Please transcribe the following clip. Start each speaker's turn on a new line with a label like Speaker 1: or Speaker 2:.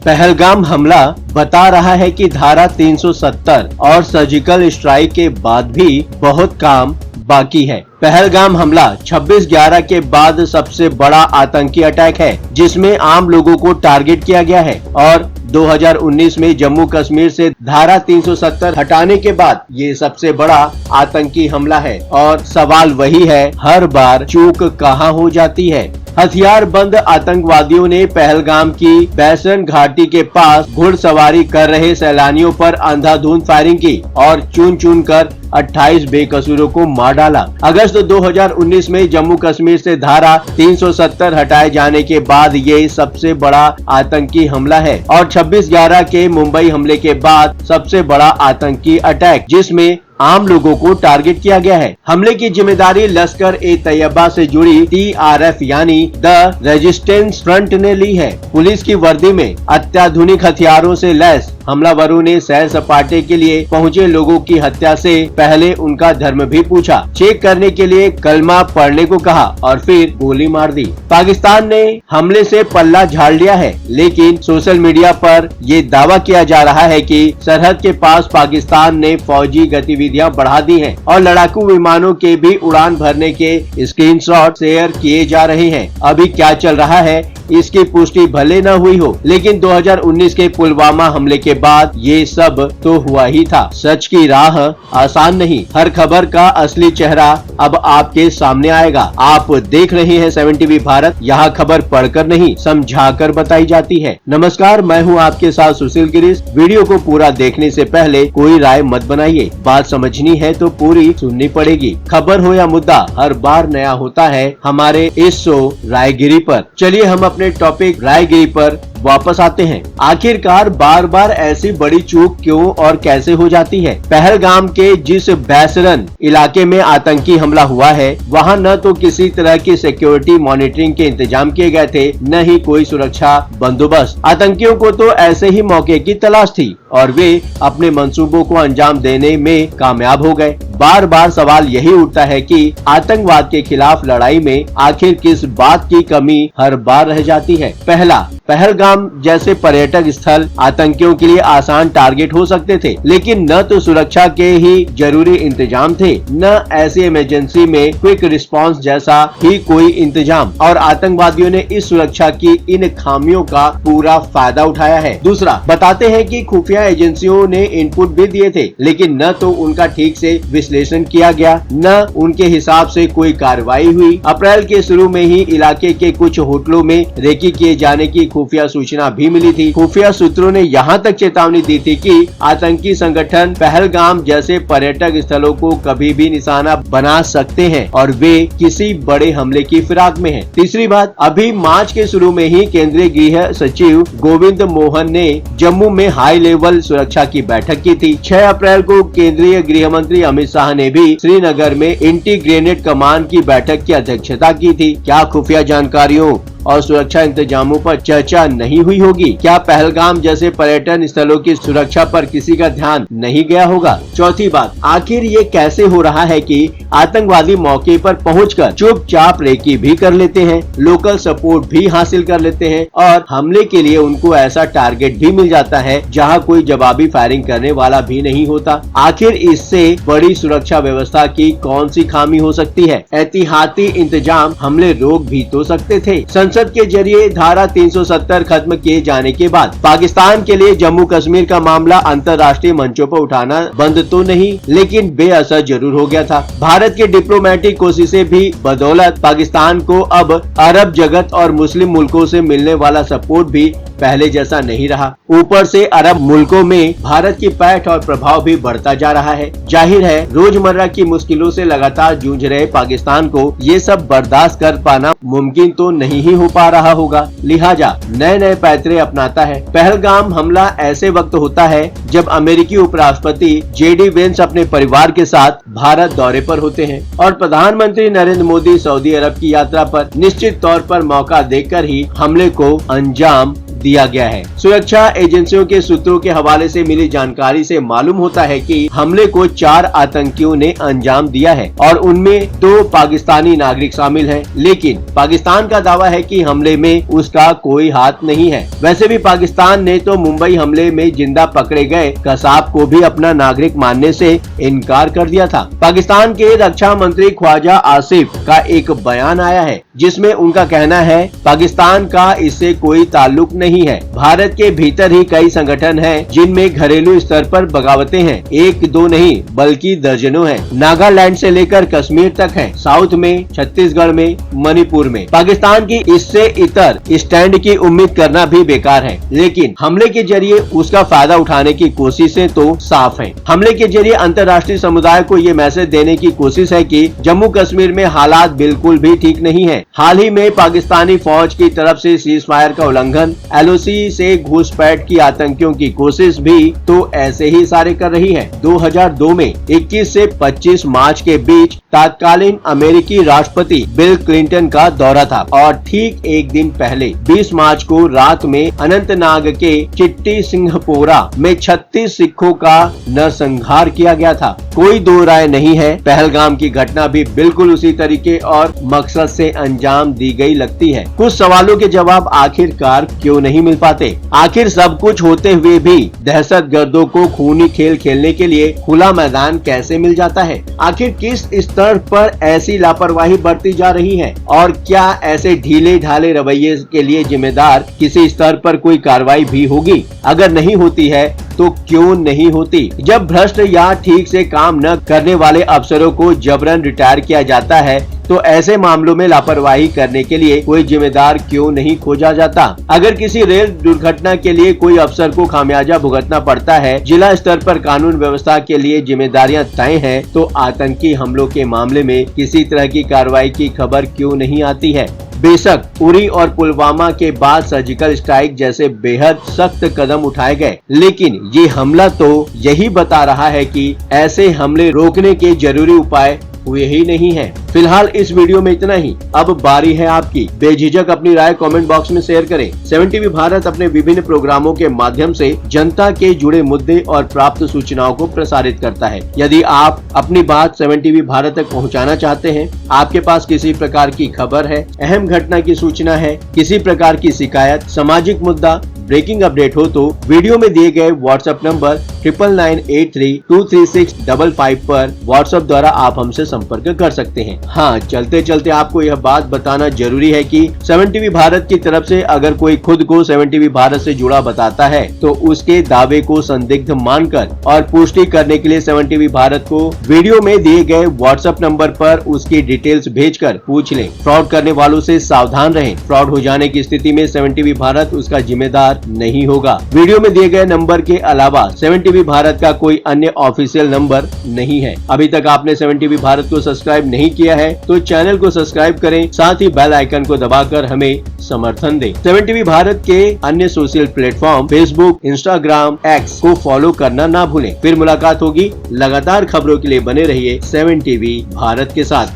Speaker 1: पहलगाम हमला बता रहा है कि धारा 370 और सर्जिकल स्ट्राइक के बाद भी बहुत काम बाकी है। पहलगाम हमला 26/11 के बाद सबसे बड़ा आतंकी अटैक है जिसमें आम लोगों को टारगेट किया गया है और 2019 में जम्मू कश्मीर से धारा 370 हटाने के बाद ये सबसे बड़ा आतंकी हमला है। और सवाल वही है, हर बार चूक कहां हो जाती है। हथियार बंद आतंकवादियों ने पहलगाम की बैसन घाटी के पास घुड़सवारी कर रहे सैलानियों पर अंधाधुंध फायरिंग की और चुन चुन कर 28 बेकसूरों को मार डाला। अगस्त 2019 में जम्मू कश्मीर से धारा 370 हटाए जाने के बाद ये सबसे बड़ा आतंकी हमला है और 26/11 के मुंबई हमले के बाद सबसे बड़ा आतंकी अटैक जिसमें आम लोगों को टारगेट किया गया है। हमले की जिम्मेदारी लश्कर ए तैयबा से जुड़ी TRF यानी द रेजिस्टेंस फ्रंट ने ली है। पुलिस की वर्दी में अत्याधुनिक हथियारों से लैस हमलावरों ने सैर सपाटे के लिए पहुंचे लोगों की हत्या से पहले उनका धर्म भी पूछा, चेक करने के लिए कलमा पढ़ने को कहा और फिर गोली मार दी। पाकिस्तान ने हमले से पल्ला झाड़ लिया है, लेकिन सोशल मीडिया पर ये दावा किया जा रहा है कि सरहद के पास पाकिस्तान ने फौजी गतिविधियां बढ़ा दी हैं और लड़ाकू विमानों के भी उड़ान भरने के स्क्रीनशॉट शेयर किए जा रहे हैं। अभी क्या चल रहा है इसकी पुष्टि भले न हुई हो, लेकिन 2019 के पुलवामा हमले के बाद ये सब तो हुआ ही था। सच की राह आसान नहीं। हर खबर का असली चेहरा अब आपके सामने आएगा। आप देख रहे हैं 7 TV भारत। यहाँ खबर पढ़कर नहीं समझाकर बताई जाती है। नमस्कार, मैं हूँ आपके साथ सुशील गिरीश। वीडियो को पूरा देखने से पहले कोई राय मत बनाइए। बात समझनी है तो पूरी सुननी पड़ेगी। खबर हो या मुद्दा हर बार नया होता है हमारे इस शो रायगिरी पर। चलिए हम अपने टॉपिक रायगिरी पर वापस आते हैं। आखिरकार बार बार ऐसी बड़ी चूक क्यों और कैसे हो जाती है। पहलगाम के जिस बैसरन इलाके में आतंकी हमला हुआ है वहां न तो किसी तरह की सिक्योरिटी मॉनिटरिंग के इंतजाम किए गए थे, न ही कोई सुरक्षा बंदोबस्त। आतंकियों को तो ऐसे ही मौके की तलाश थी और वे अपने मंसूबों को अंजाम देने में कामयाब हो गए। बार बार सवाल यही उठता है कि आतंकवाद के खिलाफ लड़ाई में आखिर किस बात की कमी हर बार रह जाती है। पहला, पहलगाम जैसे पर्यटक स्थल आतंकियों के लिए आसान टारगेट हो सकते थे, लेकिन न तो सुरक्षा के ही जरूरी इंतजाम थे, न ऐसी इमरजेंसी में क्विक रिस्पांस जैसा ही कोई इंतजाम, और आतंकवादियों ने इस सुरक्षा की इन खामियों का पूरा फायदा उठाया है। दूसरा, बताते हैं कि खुफिया एजेंसियों ने इनपुट भी दिए थे, लेकिन न तो उनका ठीक से विश्लेषण किया गया, न उनके हिसाब से कोई कार्रवाई हुई। अप्रैल के शुरू में ही इलाके के कुछ होटलों में रेकी किए जाने की खुफिया सूचना भी मिली थी। खुफिया सूत्रों ने यहाँ तक चेतावनी दी थी कि आतंकी संगठन पहलगाम जैसे पर्यटक स्थलों को कभी भी निशाना बना सकते हैं और वे किसी बड़े हमले की फिराक में हैं। तीसरी बात, अभी मार्च के शुरू में ही केंद्रीय गृह सचिव गोविंद मोहन ने जम्मू में हाई लेवल सुरक्षा की बैठक की थी। 6 अप्रैल को केंद्रीय गृह मंत्री अमित शाह ने भी श्रीनगर में इंटीग्रेटेड कमांड की बैठक की अध्यक्षता की थी। क्या खुफिया जानकारियों और सुरक्षा इंतजामों पर चर्चा नहीं हुई होगी? क्या पहलगाम जैसे पर्यटन स्थलों की सुरक्षा पर किसी का ध्यान नहीं गया होगा? चौथी बात, आखिर ये कैसे हो रहा है कि आतंकवादी मौके पर पहुंचकर चुपचाप रेकी भी कर लेते हैं, लोकल सपोर्ट भी हासिल कर लेते हैं और हमले के लिए उनको ऐसा टारगेट भी मिल जाता है जहां कोई जवाबी फायरिंग करने वाला भी नहीं होता। आखिर इससे बड़ी सुरक्षा व्यवस्था की कौन सी खामी हो सकती है? एहतियाती इंतजाम हमले रोक भी तो सकते थे। संसद के जरिए धारा 370 खत्म किए जाने के बाद पाकिस्तान के लिए जम्मू कश्मीर का मामला अंतर्राष्ट्रीय मंचों पर उठाना बंद तो नहीं, लेकिन बेअसर जरूर हो गया था। भारत की डिप्लोमेटिक कोशिशें भी बदौलत पाकिस्तान को अब अरब जगत और मुस्लिम मुल्कों से मिलने वाला सपोर्ट भी पहले जैसा नहीं रहा। ऊपर से अरब मुल्कों में भारत की पैठ और प्रभाव भी बढ़ता जा रहा है। जाहिर है रोजमर्रा की मुश्किलों से लगातार जूझ रहे पाकिस्तान को ये सब बर्दाश्त कर पाना मुमकिन तो नहीं ही हो पा रहा होगा, लिहाजा नए नए पैतरे अपनाता है। पहलगाम हमला ऐसे वक्त होता है जब अमेरिकी उपराष्ट्रपति JD वेंस अपने परिवार के साथ भारत दौरे पर होते हैं और प्रधानमंत्री नरेंद्र मोदी सऊदी अरब की यात्रा पर निश्चित तौर पर मौका देकर ही हमले को अंजाम दिया गया है। सुरक्षा एजेंसियों के सूत्रों के हवाले से मिली जानकारी से मालूम होता है कि हमले को 4 आतंकियों ने अंजाम दिया है और उनमें 2 पाकिस्तानी नागरिक शामिल हैं। लेकिन पाकिस्तान का दावा है कि हमले में उसका कोई हाथ नहीं है। वैसे भी पाकिस्तान ने तो मुंबई हमले में जिंदा पकड़े गए कसाब को भी अपना नागरिक मानने से इनकार कर दिया था। पाकिस्तान के रक्षा मंत्री ख्वाजा आसिफ का एक बयान आया है जिसमें उनका कहना है पाकिस्तान का इससे कोई ताल्लुक नहीं है। भारत के भीतर ही कई संगठन हैं जिनमें घरेलू स्तर पर बगावतें हैं, 1-2 नहीं बल्कि दर्जनों हैं। नागालैंड से लेकर कश्मीर तक है, साउथ में, छत्तीसगढ़ में, मणिपुर में। पाकिस्तान की इससे इतर स्टैंड की उम्मीद करना भी बेकार है। लेकिन हमले के जरिए उसका फायदा उठाने की कोशिशें तो साफ है। हमले के जरिए अंतर्राष्ट्रीय समुदाय को ये मैसेज देने की कोशिश है कि जम्मू कश्मीर में हालात बिल्कुल भी ठीक नहीं है। हाल ही में पाकिस्तानी फौज की तरफ से सीज फायर का उल्लंघन, LOC से घुसपैठ की आतंकियों की कोशिश भी तो ऐसे ही सारे कर रही है। 2002 में 21 से 25 मार्च के बीच तत्कालीन अमेरिकी राष्ट्रपति बिल क्लिंटन का दौरा था और ठीक एक दिन पहले 20 मार्च को रात में अनंतनाग के चिट्टी सिंहपोरा में 36 सिखों का नरसंहार किया गया था। कोई दो राय नहीं है, पहलगाम की घटना भी बिल्कुल उसी तरीके और मकसद से अंजाम दी गई लगती है। कुछ सवालों के जवाब आखिरकार क्यों नहीं मिल पाते? आखिर सब कुछ होते हुए भी दहशतगर्दों को खूनी खेल खेलने के लिए खुला मैदान कैसे मिल जाता है? आखिर किस स्तर पर ऐसी लापरवाही बरती जा रही है और क्या ऐसे ढीले ढाले रवैये के लिए जिम्मेदार किसी स्तर पर कोई कार्रवाई भी होगी? अगर नहीं होती है तो क्यों नहीं होती? जब भ्रष्ट या ठीक से काम न करने वाले अफसरों को जबरन रिटायर किया जाता है तो ऐसे मामलों में लापरवाही करने के लिए कोई जिम्मेदार क्यों नहीं खोजा जाता? अगर किसी रेल दुर्घटना के लिए कोई अफसर को खामियाजा भुगतना पड़ता है, जिला स्तर पर कानून व्यवस्था के लिए जिम्मेदारियां तय हैं, तो आतंकी हमलों के मामले में किसी तरह की कार्रवाई की खबर क्यों नहीं आती है? बेशक उरी और पुलवामा के बाद सर्जिकल स्ट्राइक जैसे बेहद सख्त कदम उठाए गए, लेकिन ये हमला तो यही बता रहा है कि ऐसे हमले रोकने के जरूरी उपाय हुए ही नहीं है। फिलहाल इस वीडियो में इतना ही। अब बारी है आपकी। बेझिझक अपनी राय कमेंट बॉक्स में शेयर करें। 7 टीवी भारत अपने विभिन्न प्रोग्रामों के माध्यम से जनता के जुड़े मुद्दे और प्राप्त सूचनाओं को प्रसारित करता है। यदि आप अपनी बात 7 टीवी भारत तक पहुंचाना चाहते हैं, आपके पास किसी प्रकार की खबर है, अहम घटना की सूचना है, किसी प्रकार की शिकायत, सामाजिक मुद्दा, ब्रेकिंग अपडेट हो तो वीडियो में दिए गए व्हाट्सएप नंबर 9998323655 पर व्हाट्सएप द्वारा आप हमसे संपर्क कर सकते हैं। हाँ, चलते चलते आपको यह बात बताना जरूरी है कि 7 टीवी भारत की तरफ से अगर कोई खुद को 7 टीवी भारत से जुड़ा बताता है तो उसके दावे को संदिग्ध मानकर और पुष्टि करने के लिए 7 टीवी भारत को वीडियो में दिए गए व्हाट्सएप नंबर पर उसकी डिटेल्स भेजकर पूछ लें। फ्रॉड करने वालों से सावधान रहें। फ्रॉड हो जाने की स्थिति में 7 टीवी भारत उसका जिम्मेदार नहीं होगा। वीडियो में दिए गए नंबर के अलावा 7 टीवी भारत का कोई अन्य ऑफिशियल नंबर नहीं है। अभी तक आपने 7 टीवी भारत को सब्सक्राइब नहीं किया है तो चैनल को सब्सक्राइब करें, साथ ही बेल आइकन को दबाकर हमें समर्थन दें। 7 टीवी भारत के अन्य social platform Facebook, Instagram, x को फॉलो करना ना भूलें। फिर मुलाकात होगी। लगातार खबरों के लिए बने रहिए 7 टीवी भारत के साथ।